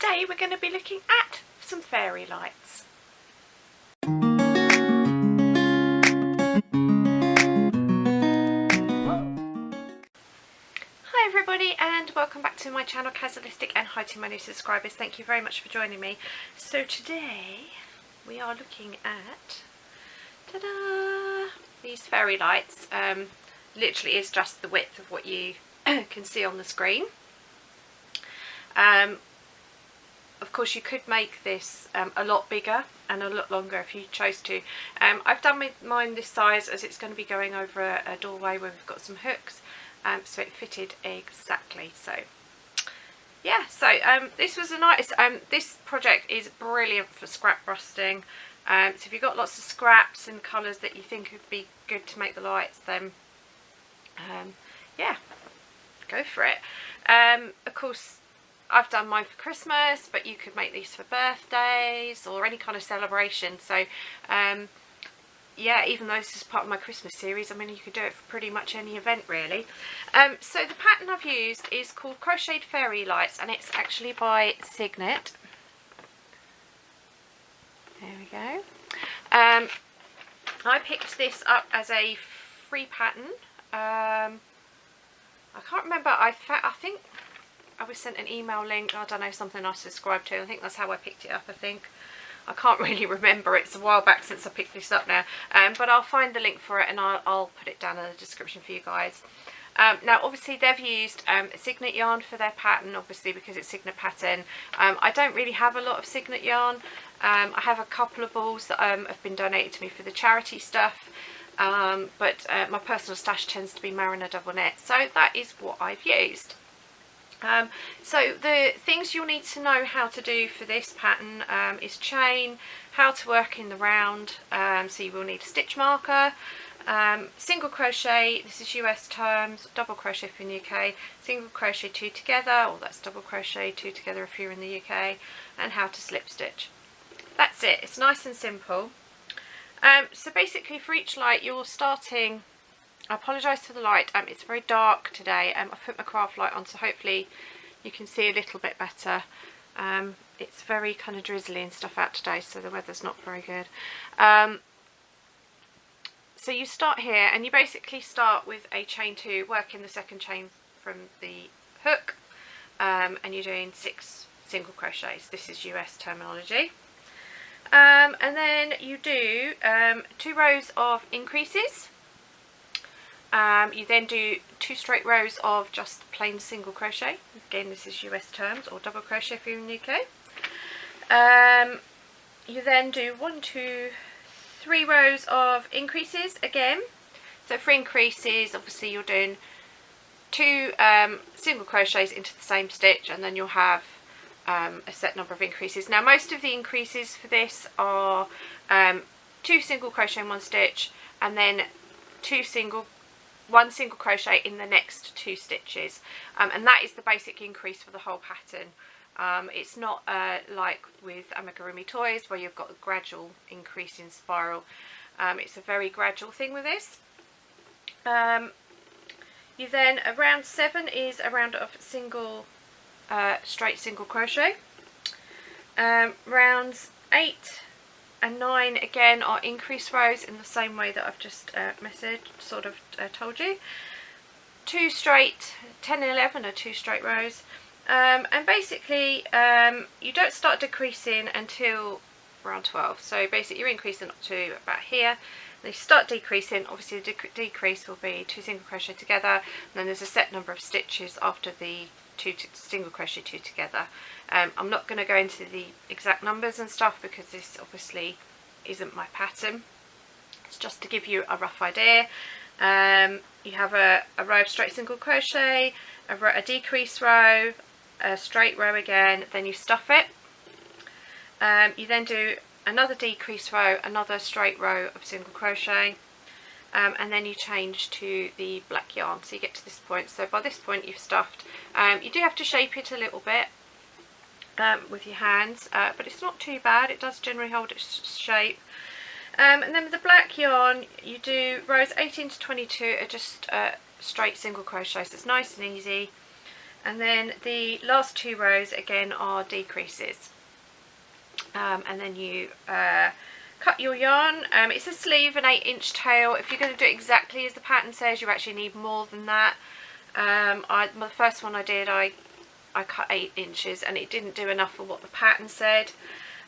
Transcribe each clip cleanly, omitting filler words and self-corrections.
today we're going to be looking at some fairy lights. Hi everybody and welcome back to my channel Kazzalistic, and hi to my new subscribers. Thank you very much for joining me. So today we are looking at ta-da, these fairy lights. Literally is just the width of what you can see on the screen. Of course you could make this a lot bigger and a lot longer if you chose to. I've done mine this size as it's going to be going over a doorway where we've got some hooks, so it fitted exactly. So yeah, so this was a nice, this project is brilliant for scrap busting. So if you've got lots of scraps and colours that you think would be good to make the lights, then yeah, go for it. Of course I've done mine for Christmas, but you could make these for birthdays or any kind of celebration. So yeah, even though this is part of my Christmas series, I mean you could do it for pretty much any event really. So the pattern I've used is called Crocheted Fairy Lights, and it's actually by Signet. There we go. I picked this up as a free pattern. I can't remember, I think I was sent an email link, I don't know, something I subscribed to. I think that's how I picked it up, I think. I can't really remember, it's a while back since I picked this up now. But I'll find the link for it and I'll put it down in the description for you guys. Now obviously they've used Signet yarn for their pattern, obviously because it's Signet pattern. I don't really have a lot of Signet yarn. I have a couple of balls that have been donated to me for the charity stuff. But my personal stash tends to be Mariner double knit, so that is what I've used. So the things you'll need to know how to do for this pattern is chain, how to work in the round, so you will need a stitch marker, single crochet, this is US terms, double crochet if you're in the UK, single crochet 2 together, or that's double crochet 2 together if you're in the UK, and how to slip stitch. That's it, it's nice and simple. So basically for each light you're starting, I apologise for the light, it's very dark today. I've put my craft light on so hopefully you can see a little bit better. It's very kind of drizzly and stuff out today, so the weather's not very good. So you start here and you basically start with a chain 2, work in the second chain from the hook, and you're doing 6 single crochets. This is US terminology. And then you do 2 rows of increases. You then do 2 straight rows of just plain single crochet. Again, this is US terms, or double crochet if you're in the UK. You then do 1, 2, 3 rows of increases again. So for increases, obviously you're doing 2 single crochets into the same stitch, and then you'll have a set number of increases. Now most of the increases for this are 2 single crochet in 1 stitch, and then 1 single crochet in the next 2 stitches, and that is the basic increase for the whole pattern. It's not like with amigurumi toys where you've got a gradual increase in spiral. It's a very gradual thing with this. You then, round 7 is a round of single straight single crochet. Rounds 8 and 9 again are increase rows in the same way that I've just told you. 2 straight, 10 and 11 are 2 straight rows, and basically you don't start decreasing until round 12. So basically you're increasing up to about here. Then you start decreasing. Obviously the decrease will be 2 single crochet together, and then there's a set number of stitches after the 2 single crochet 2 together. I'm not going to go into the exact numbers and stuff because this obviously isn't my pattern. It's just to give you a rough idea. You have a row of straight single crochet, a decrease row, a straight row again, then you stuff it. You then do another decrease row, another straight row of single crochet, and then you change to the black yarn. So you get to this point. So by this point you've stuffed. You do have to shape it a little bit with your hands, but it's not too bad. It does generally hold its shape. And then with the black yarn you do rows 18 to 22 are just straight single crochet, so it's nice and easy. and then the last 2 rows again are decreases, and then you cut your yarn. It's a sleeve, an 8-inch tail. If you're going to do it exactly as the pattern says, you actually need more than that. The first one I did, I cut 8 inches and it didn't do enough for what the pattern said.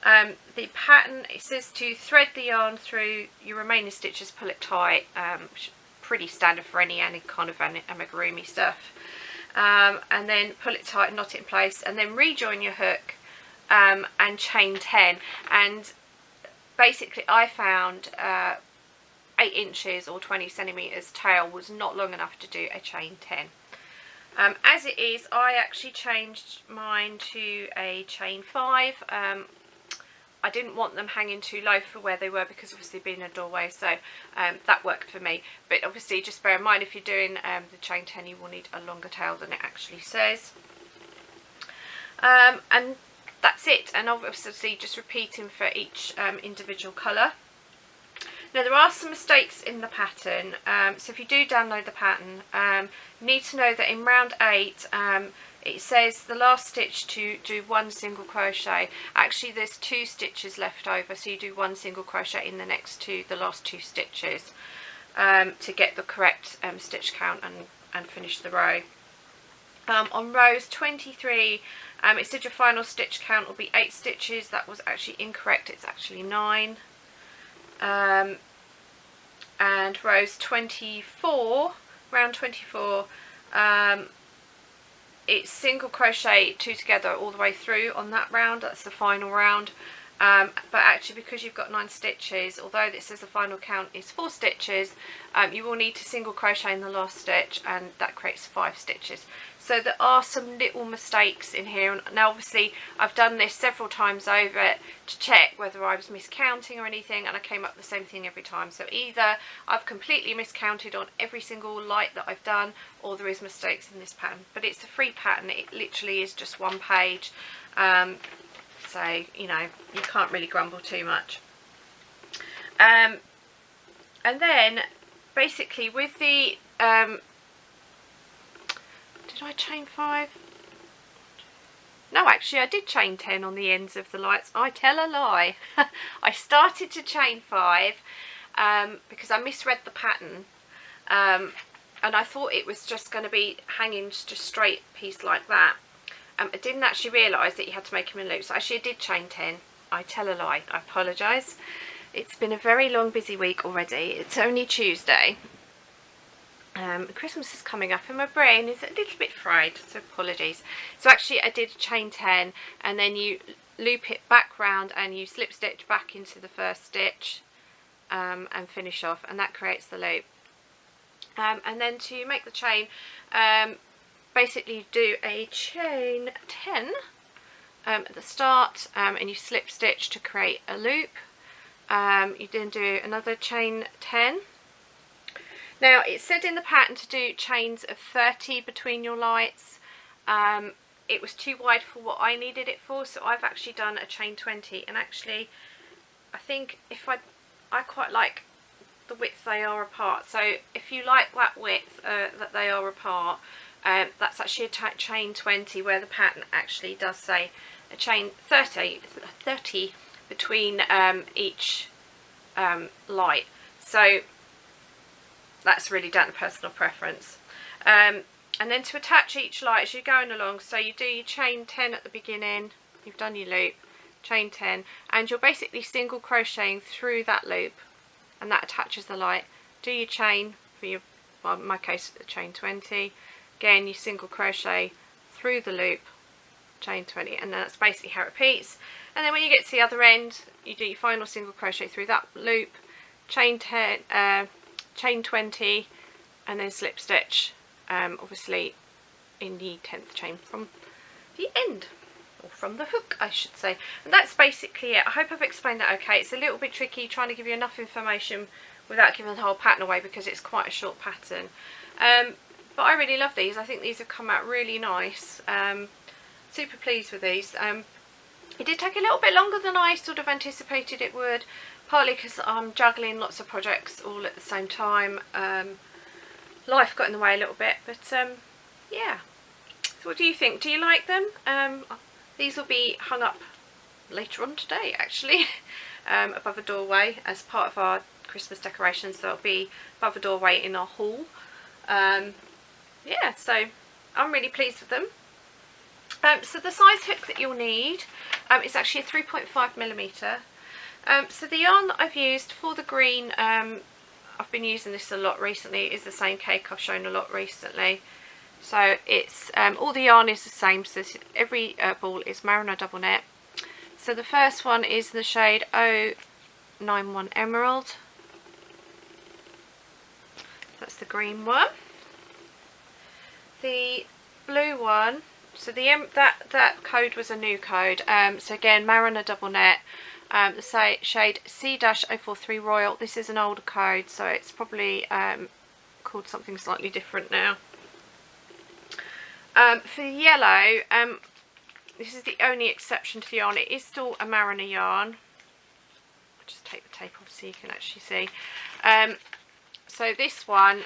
The pattern, it says to thread the yarn through your remaining stitches, pull it tight, which is pretty standard for any kind of amigurumi stuff, and then pull it tight and knot it in place, and then rejoin your hook and chain 10. And basically I found 8 inches or 20 centimeters tail was not long enough to do a chain 10. As it is, I actually changed mine to a chain 5. I didn't want them hanging too low for where they were, because obviously being a doorway, so that worked for me. But obviously just bear in mind, if you're doing the chain 10, you will need a longer tail than it actually says. And that's it, and obviously just repeating for each individual colour. Now there are some mistakes in the pattern, so if you do download the pattern, you need to know that in round 8 it says the last stitch to do 1 single crochet. Actually there's 2 stitches left over, so you do 1 single crochet in the last 2 stitches to get the correct stitch count and finish the row. On rows 23, it said your final stitch count will be 8 stitches. That was actually incorrect, it's actually 9. And rows 24, round 24, it's single crochet 2 together all the way through on that round. That's the final round. But actually, because you've got 9 stitches, although this says the final count is 4 stitches, you will need to single crochet in the last stitch, and that creates 5 stitches. So there are some little mistakes in here. Now obviously I've done this several times over to check whether I was miscounting or anything, and I came up with the same thing every time. So either I've completely miscounted on every single light that I've done, or there is mistakes in this pattern. But it's a free pattern, it literally is just 1 page. So, you know, you can't really grumble too much. And then basically with the did I chain 5? No, actually I did chain 10 on the ends of the lights. I tell a lie. I started to chain 5 because I misread the pattern, and I thought it was just going to be hanging just straight piece like that. I didn't actually realise that you had to make them in loops. So actually I did chain 10. I tell a lie. I apologise. It's been a very long busy week already. It's only Tuesday. Christmas is coming up and my brain is a little bit fried, so apologies. So actually I did chain 10, and then you loop it back round and you slip stitch back into the first stitch and finish off, and that creates the loop. And then to make the chain, basically do a chain 10 at the start, and you slip stitch to create a loop. You then do another chain 10. Now it said in the pattern to do chains of 30 between your lights. It was too wide for what I needed it for, so I've actually done a chain 20, and actually I think if I quite like the width they are apart. So if you like that width that they are apart, that's actually a chain 20, where the pattern actually does say a chain 30 between each light. So that's really down to personal preference. And then to attach each light as you're going along, so you do your chain 10 at the beginning, you've done your loop, chain 10, and you're basically single crocheting through that loop, and that attaches the light. Do your chain for your, well, in my case, chain 20. Again, you single crochet through the loop, chain 20, and that's basically how it repeats. And then when you get to the other end, you do your final single crochet through that loop, chain 10, chain 20, and then slip stitch, obviously in the 10th chain from the end, or from the hook I should say. And that's basically it. I hope I've explained that okay. It's a little bit tricky trying to give you enough information without giving the whole pattern away, because it's quite a short pattern. But I really love these. I think these have come out really nice. Super pleased with these. It did take a little bit longer than I sort of anticipated it would, partly because I'm juggling lots of projects all at the same time. Life got in the way a little bit, but yeah, So what do you think? Do you like them? These will be hung up later on today, actually, above a doorway as part of our Christmas decorations. So it'll be above a doorway in our hall. Yeah, so I'm really pleased with them. So the size hook that you'll need is actually a 3.5mm. So the yarn that I've used for the green, I've been using this a lot recently, is the same cake I've shown a lot recently. So it's all the yarn is the same, so every ball is Mariner double knit. So the first one is the shade 091 Emerald. That's the green one. The blue one, so that code was a new code. So again, Mariner double knit. The shade C-043 Royal. This is an older code, so it's probably called something slightly different now. For the yellow, this is the only exception to the yarn. It is still a Mariner yarn. I'll just take the tape off so you can actually see. So this one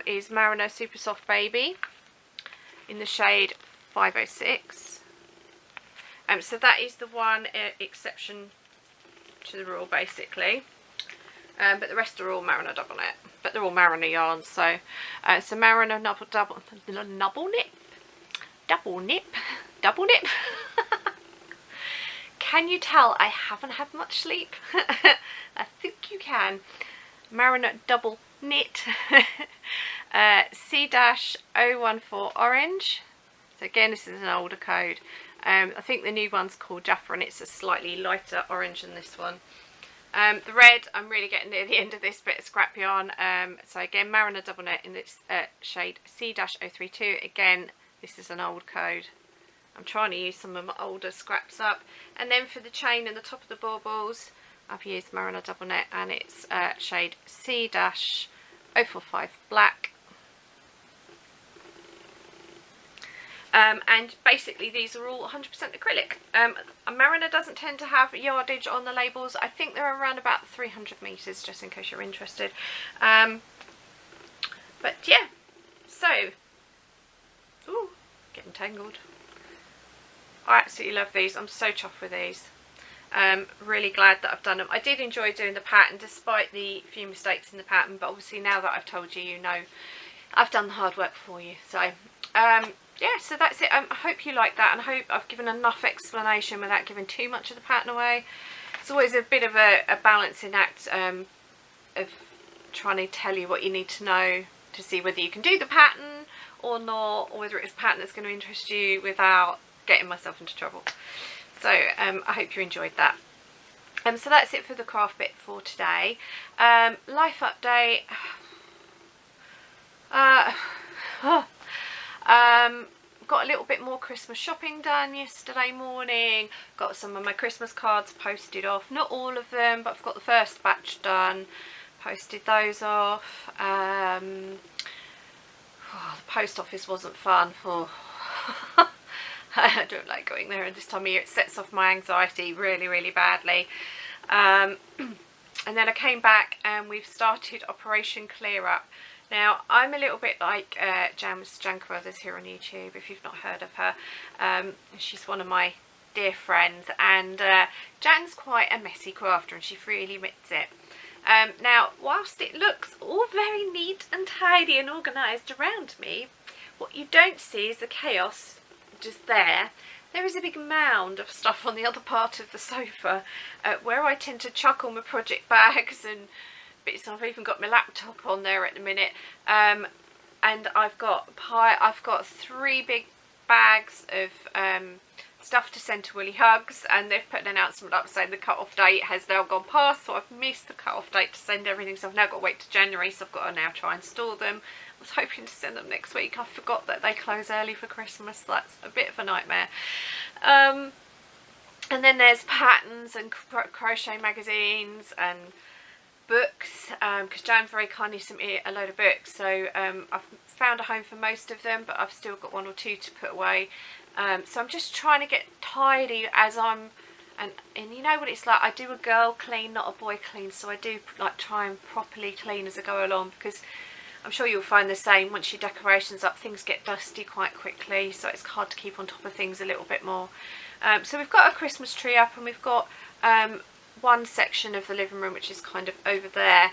is Mariner Super Soft Baby in the shade 506. So that is the one exception to the rule, basically. But the rest are all Mariner double knit. But they're all Mariner yarns. So, so Mariner double knit. Can you tell I haven't had much sleep? I think you can. Mariner double knit. C-014 Orange. So again, this is an older code. I think the new one's called Jaffa, and it's a slightly lighter orange than this one. The red, I'm really getting near the end of this bit of scrap yarn. So again, Mariner double knit in this shade C-032. Again, this is an old code. I'm trying to use some of my older scraps up. And then for the chain and the top of the baubles, I've used Mariner double knit, and it's shade C-045 Black. And basically these are all 100% acrylic. Mariner doesn't tend to have yardage on the labels. I think they're around about 300 metres, just in case you're interested. But yeah, so, ooh, getting tangled. I absolutely love these. I'm so chuffed with these. Really glad that I've done them. I did enjoy doing the pattern despite the few mistakes in the pattern, but obviously now that I've told you, you know I've done the hard work for you. So yeah, so that's it. I hope you like that, and I hope I've given enough explanation without giving too much of the pattern away. It's always a bit of a balancing act of trying to tell you what you need to know to see whether you can do the pattern or not, or whether it's a pattern that's going to interest you without getting myself into trouble. So I hope you enjoyed that. So that's it for the craft bit for today. Life update. Got a little bit more Christmas shopping done yesterday morning. Got some of my Christmas cards posted off. Not all of them, but I've got the first batch done. Posted those off. The post office wasn't fun. Oh. I don't like going there at this time of year. It sets off my anxiety really, really badly. And then I came back and we've started Operation Clear Up. Now, I'm a little bit like Jan Carruthers here on YouTube, if you've not heard of her. She's one of my dear friends, and Jan's quite a messy crafter, and she really admits it. Now, whilst it looks all very neat and tidy and organised around me, what you don't see is the chaos just there. There is a big mound of stuff on the other part of the sofa where I tend to chuck all my project bags and bits. I've even got my laptop on there at the minute, and I've got 3 big bags of stuff to send to Willy Hugs, and they've put an announcement up saying the cut-off date has now gone past, so I've missed the cut-off date to send everything, so I've now got to wait to January, so I've got to now try and store them. I was hoping to send them next week. I forgot that they close early for Christmas. That's a bit of a nightmare. And then there's patterns and crochet magazines and books, because Jan very kindly sent me a load of books, so I've found a home for most of them, but I've still got 1 or 2 to put away. So I'm just trying to get tidy as I'm, and you know what it's like, I do a girl clean, not a boy clean, so I do like try and properly clean as I go along, because I'm sure you'll find the same. Once your decoration's up, things get dusty quite quickly, so it's hard to keep on top of things a little bit more. So we've got a Christmas tree up, and we've got one section of the living room which is kind of over there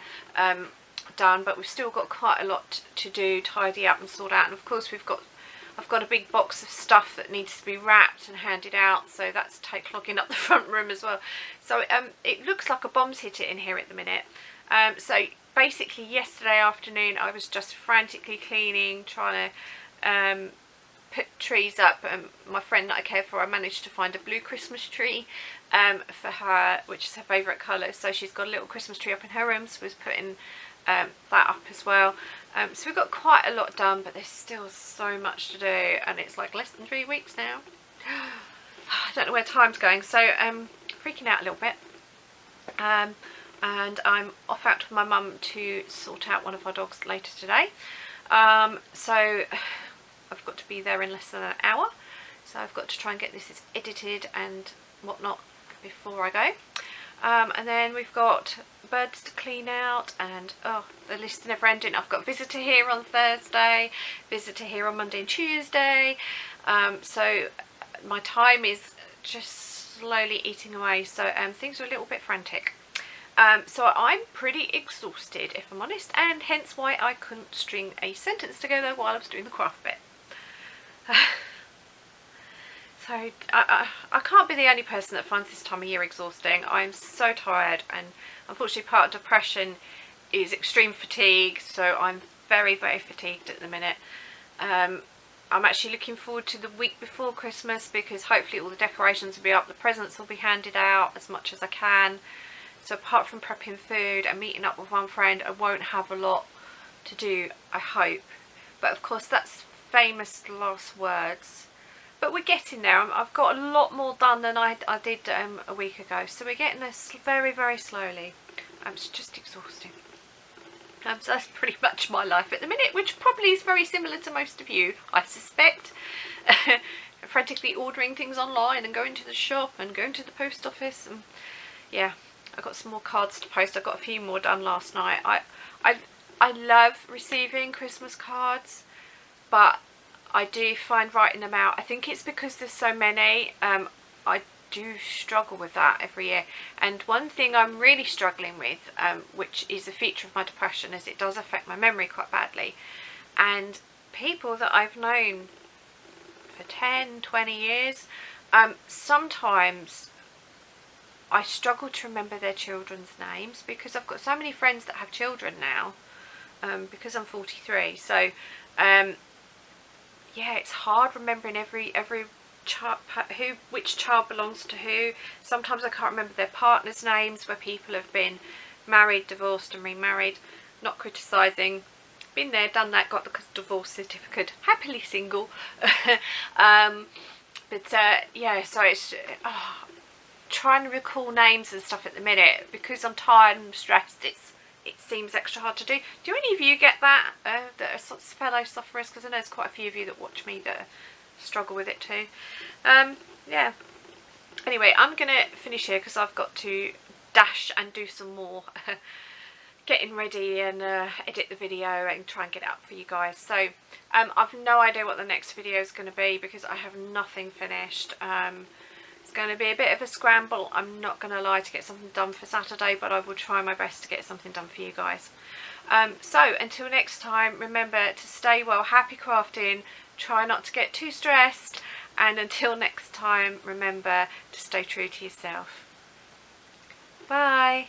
done, but we've still got quite a lot to do, tidy up and sort out. And of course I've got a big box of stuff that needs to be wrapped and handed out, so that's clogging up the front room as well. So it looks like a bomb's hit it in here at the minute. So basically yesterday afternoon I was just frantically cleaning, trying to put trees up. My friend that I care for, I managed to find a blue Christmas tree for her, which is her favourite colour, so she's got a little Christmas tree up in her room, so I was putting that up as well. So we've got quite a lot done, but there's still so much to do, and it's like less than 3 weeks now. I don't know where time's going, so freaking out a little bit. And I'm off out with my mum to sort out one of our dogs later today. So I've got to be there in less than an hour, so I've got to try and get this edited and whatnot before I go. And then we've got birds to clean out, and oh, the list is never ending. I've got visitor here on Thursday, visitor here on Monday and Tuesday, so my time is just slowly eating away, so things are a little bit frantic. So I'm pretty exhausted, if I'm honest, and hence why I couldn't string a sentence together while I was doing the craft bit. So I can't be the only person that finds this time of year exhausting. I'm so tired, and unfortunately part of depression is extreme fatigue, so I'm very, very fatigued at the minute. I'm actually looking forward to the week before Christmas, because hopefully all the decorations will be up, the presents will be handed out as much as I can. So apart from prepping food and meeting up with one friend, I won't have a lot to do, I hope. But of course that's famous last words. But we're getting there. I've got a lot more done than I did a week ago. So we're getting there very, very slowly. It's just exhausting. So that's pretty much my life at the minute, which probably is very similar to most of you, I suspect. Frantically ordering things online and going to the shop and going to the post office. And yeah, I've got some more cards to post. I got a few more done last night. I love receiving Christmas cards, but I do find writing them out, I think it's because there's so many, I do struggle with that every year. And one thing I'm really struggling with, which is a feature of my depression, is it does affect my memory quite badly. And people that I've known for 10, 20 years, sometimes I struggle to remember their children's names, because I've got so many friends that have children now, because I'm 43. So yeah, it's hard remembering every child, which child belongs to who. Sometimes I can't remember their partners' names, where people have been married, divorced and remarried. Not criticising, been there, done that, got the divorce certificate, happily single. But yeah, so it's trying to recall names and stuff at the minute, because I'm tired and stressed. It seems extra hard to do. Do any of you get that, that are fellow sufferers? Because I know there's quite a few of you that watch me that struggle with it too. Yeah. Anyway, I'm going to finish here because I've got to dash and do some more getting ready and edit the video and try and get it up for you guys. So I've no idea what the next video is going to be, because I have nothing finished. It's going to be a bit of a scramble, I'm not going to lie, to get something done for Saturday, but I will try my best to get something done for you guys. So until next time, remember to stay well, happy crafting, try not to get too stressed, and until next time, remember to stay true to yourself. Bye.